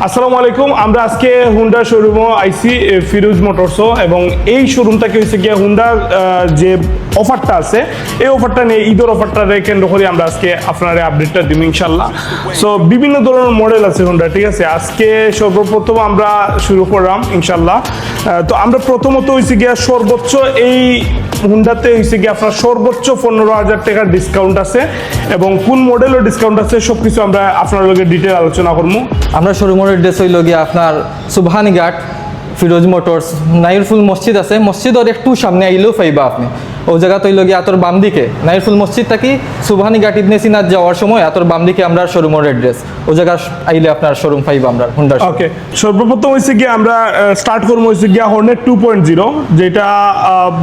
আসসালামু আলাইকুম। আমরা আজকে হুন্ডা শোরুমও আইসি ফিরোজ মোটরসও, এবং এই শোরুমটাকে হচ্ছে গিয়ে হুন্ডার যে অফারটা আছে এই অফারটা নিয়ে ঈদের অফারটা কেন্দ্র করে আমরা আজকে আপনারা আপডেটটা দিব ইনশাল্লাহ। সো বিভিন্ন ধরনের মডেল আছে হুন্ডা, ঠিক আছে। আজকে সর্বপ্রথম আমরা শুরু করলাম ইনশাল্লাহ। তো আমরা প্রথমত হয়েছে গিয়া সর্বোচ্চ এই হুন্ডাতে হয়েছে গিয়ে আপনার সর্বোচ্চ 15,000 টাকার ডিসকাউন্ট আছে, এবং কোন মডেলের ডিসকাউন্ট আছে সবকিছু আমরা আপনার লগে ডিটেল আলোচনা করবো। আমরা শোরুমের অ্যাড্রেস হইল গিয়ে আপনার সুবহানীঘাট ফিরোজ মোটরস নাইরফুল মসজিদ আছে, মসজিদের একটু সামনে আইলেও পাইবা আপনি। ও জায়গা তৈল গিয়ে আতর বাম দিকে নাইরফুল মসজিদ থাকি সুবহানীঘাট ইবনে সিনাত যাওয়ার সময় আতর বাম দিকে আমরা শোরুমের অ্যাড্রেস, ও জায়গা আইলে আপনার শোরুম পাইবা আমরা হুন্ডার। ওকে, সর্বপ্রথম হয়েছে গিয়ে আমরা স্টার্ট করবো হয়েছে গিয়া হর্নেট 2.0, যেটা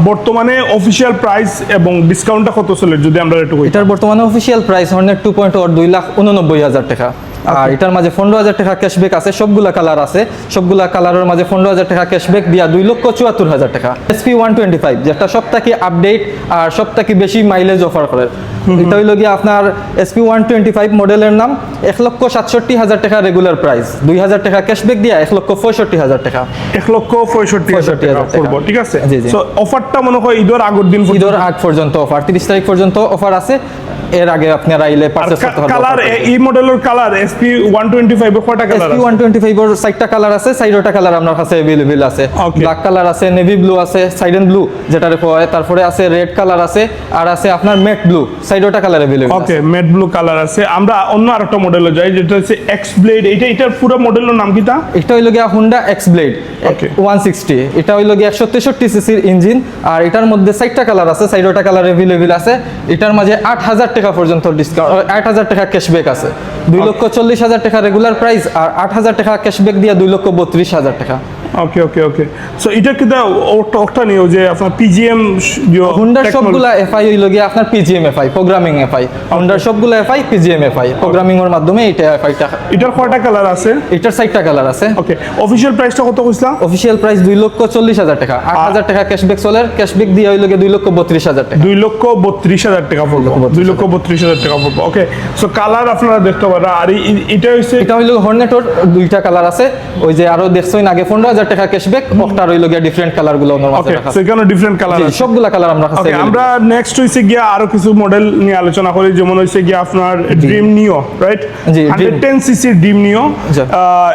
বর্তমানে অফিসিয়াল প্রাইস এবং ডিসকাউন্টটা কত চলে যদি আমরা একটু কই। এটার বর্তমানে অফিসিয়াল প্রাইস হর্নেট 2.0 2,89,000 টাকা। আর এটার মাঝে 15,000 টাকা ক্যাশব্যাক আছে, সবগুলা কালার আছে, সবগুলা কালারের মাঝে 15,000 টাকা ক্যাশব্যাক দিয়া 2,74,000 টাকা। SP 125 যেটা সবথেকে আপডেট আর সবথেকে বেশি মাইলেজ অফার করে, এটা হইল গিয়ে আপনার SP 125 মডেলের নাম। 1,67,000 টাকা রেগুলার প্রাইস, 2,000 টাকা ক্যাশব্যাক দিয়া 1,65,000 টাকা। 1,65,000 টাকা পড়বো, ঠিক আছে। জি জি। সো অফারটা মনে হয় ঈদের আগের দিন ঈদের আগ পর্যন্ত অফার, 30 তারিখ পর্যন্ত অফার আছে। এর আগে আপনারা আইলে পারচেজ করতে পারবেন। কালার এই মডেলের কালার SP 125 এর কয়টা কালার আছে? SP 125 এর 6টা কালার আছে, 6টা কালার আমার কাছে अवेलेबल আছে। ব্ল্যাক কালার আছে, নেভি ব্লু আছে, সাইডেন ব্লু যেটারে কয়, তারপরে আছে রেড কালার আছে, আর আছে আপনার ম্যাট ব্লু, 6টা কালার अवेलेबल আছে। ওকে, ম্যাট ব্লু কালার আছে। আমরা অন্য আরেকটা মডেলে যাই যেটা হচ্ছে এক্স ব্লেড। এটার পুরো মডেলের নাম কিটা? এটা হইল গিয়া হুন্ডা এক্স ব্লেড 160। এটা হইল গিয়া 163 সিসির ইঞ্জিন, আর এটার মধ্যে 6টা কালার আছে, 6টা কালার अवेलेबल আছে। এটার মাঝে 8,000 টাকা পর্যন্ত ডিসকাউন্ট, 8,000 টাকা ক্যাশব্যাক আছে। 2,40,000 টাকা রেগুলার প্রাইস, আর 8,000 টাকা ক্যাশব্যাক দিয়া 2,32,000 টাকা। ওকে ওকে ওকে। সো এটা কিটা ওটা নিও যে আপনার পিজিএম হুন্ডার সবগুলা এফআই হইল গিয়া আপনার পিজিএম এফআই, প্রোগ্রামিং এফআই। হুন্ডার সবগুলা এফআই পিজিএম এফআই, প্রোগ্রামিং এর মাধ্যমে এটা এফআইটা। এটার কয়টা কালার আছে? এটার 6টা কালার আছে। ওকে, অফিশিয়াল প্রাইসটা কত কইছলা? অফিশিয়াল প্রাইস 2,40,000 টাকা, 8,000 টাকা ক্যাশব্যাক চলে, ক্যাশব্যাক দিয়া হইল গিয়া 2,32,000 টাকা। 2,32,000 টাকা পড়বে, 2,32,000 টাকা পড়বে। ওকে, সো কালার আপনারা দেখতে পারেন। আর এটা হইছে, এটা হইল হর্নেটর 2টা কালার আছে। ওই যে আরো দেখছই আগে 15,000 টাকা ক্যাশব্যাক, ওটার হইল গিয়া ডিফারেন্ট কালার গুলো ওনার মাঝে রাখা আছে। সেখানে ডিফারেন্ট কালার আছে, সবগুলা কালার আমরা কাছে। আমরা নেক্সট হইছে গিয়া আরো কিছু মডেল নিয়ে আলোচনা করি, যেমন হইছে গিয়া আপনার ড্রিম নিও, রাইট? 110 সিসি ড্রিম নিও।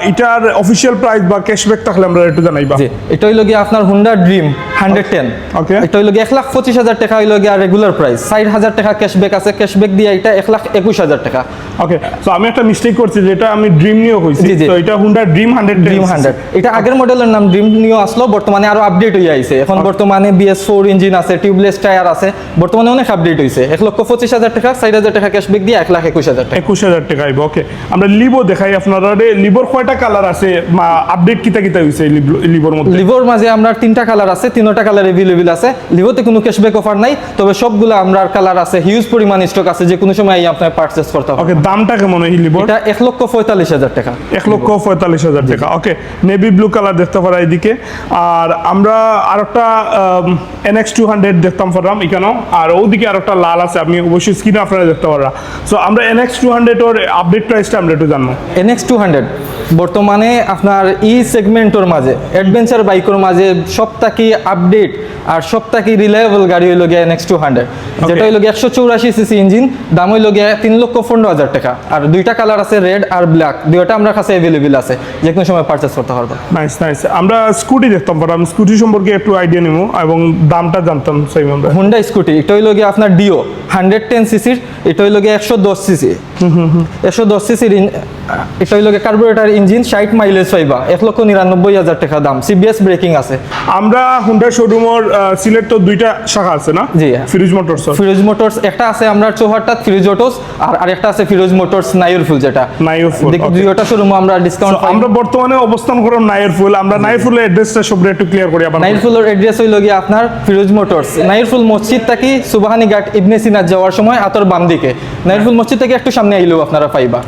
এটার অফিশিয়াল প্রাইস বা ক্যাশব্যাক থাকলে আমরা একটু জানাইবা। জি, এটা হইল গিয়া আপনার হুন্ডা ড্রিম 110। ওকে, এটা হইল গিয়া 1,25,000 টাকা হইল গিয়া রেগুলার প্রাইস, 60,000 টাকা ক্যাশব্যাক আছে, ক্যাশব্যাক দিয়ে এটা 1,21,000 টাকা। ওকে, সো আমি একটা মিস্টেক করছি, যেটা আমি ড্রিম নিও কইছি, তো এটা হুন্ডা ড্রিম 100। এটা আগের মডেলের নাম ড্রিম নিও আসলো, বর্তমানে আরো আপডেট হয়ে আইছে। এখন বর্তমানে BS4 ইঞ্জিন আছে, টিউবলেস টায়ার আছে, বর্তমানে অনেক আপডেট হইছে। 1,25,000 টাকা, 60,000 টাকা ক্যাশব্যাক দিয়ে 1,21,000 টাকা। 21,000 টাকা আইব। ওকে, আমরা লিভো দেখাই আপনারা। লিভোর কয়টা কালার আছে, আপডেট কিতা কিতা হইছে লিভোর মধ্যে? লিভোর মাঝে আমরা 3টা কালার আছে, 3টা কালার अवेलेबल আছে। লিভোতে কোনো ক্যাশব্যাক অফার নাই, তবে সবগুলা আমরা কালার আছে, হিউজ পরিমাণ স্টক আছে, যে কোনো সময় আপনার পারচেজ করতে হবে। ওকে, দামটা কেমন এই লিভোর? এটা 1,45,000 টাকা। 1,45,000 টাকা। ওকে, নেভি ব্লু কালার দেখতে পারা এদিকে। আর আমরা আরেকটা NX 200 দেখতাম পারলাম এখানেও, আর ওদিকে আরেকটা লাল আছে, আপনি অবশ্যই স্ক্রিনে আপনারা দেখতে পাররা। সো আমরা NX 200 ওর আপডেট প্রাইসটা আমরা একটু জানবো। NX 200 বর্তমানে আপনার সেগমেন্টের মাঝে, অ্যাডভেঞ্চার বাইকের মাঝে সবথেকে আপডেট আর সবথেকে রিলায়েবল গাড়ি হইল গিয়া NX 200, যেটা হইল গিয়া 184 সিসি ইঞ্জিন, দাম হইল গিয়া 3,15,000 টাকা। আর 2টা কালার আছে, রেড আর ব্ল্যাক, 2টা আমরা কাছে अवेलेबल আছে, যে কোনো সময় পারচেজ করতে পারবো। Nice nice. আমরা স্কুটি দেখতাম পারলাম, স্কুটি সম্পর্কে একটু আইডিয়া নিব এবং দামটা জানতাম সেই আমরা। হুন্ডা স্কুটি, এটা হইল গিয়া আপনার ডিও 110 সিসির, এটা হইল গিয়া 110 সিসি। 110 সিসির এটা হইল গিয়া কার্বোরেটর ইঞ্জিন, 60 মাইলেজ পাইবা, 1,99,000 টাকা দাম, CBS ব্রেকিং আছে। আমরা হুন্ডা শোরুমের সিলেট তো 2টা শাখা আছে না? জি, ফিরোজ মোটরস। ফিরোজ মোটরস একটা আছে আমরা চৌহাট্টা ফিরোজ অটোস, আর আরেকটা আছে ফিরোজ মোটরস নাইরফুল, যেটা নাইরফুল। দুইটা শোরুম আমরা ডিসকাউন্ট পাই। আমরা বর্তমানে অবস্থান করলাম নাইরফুল। আমরা নাইরফুলের অ্যাড্রেসটা সবরে একটু ক্লিয়ার করি আবার। নাইরফুলের অ্যাড্রেস হইল গিয়া আপনার ফিরোজ মোটরস, নাইরফুল মসজিদ থেকে সুবহানীঘাট ইবনে সিনাত যাওয়ার সময় আতর বাম দিকে, নাইরফুল মসজিদ থেকে একটু সামনে আইলেও আপনারা পাইবা।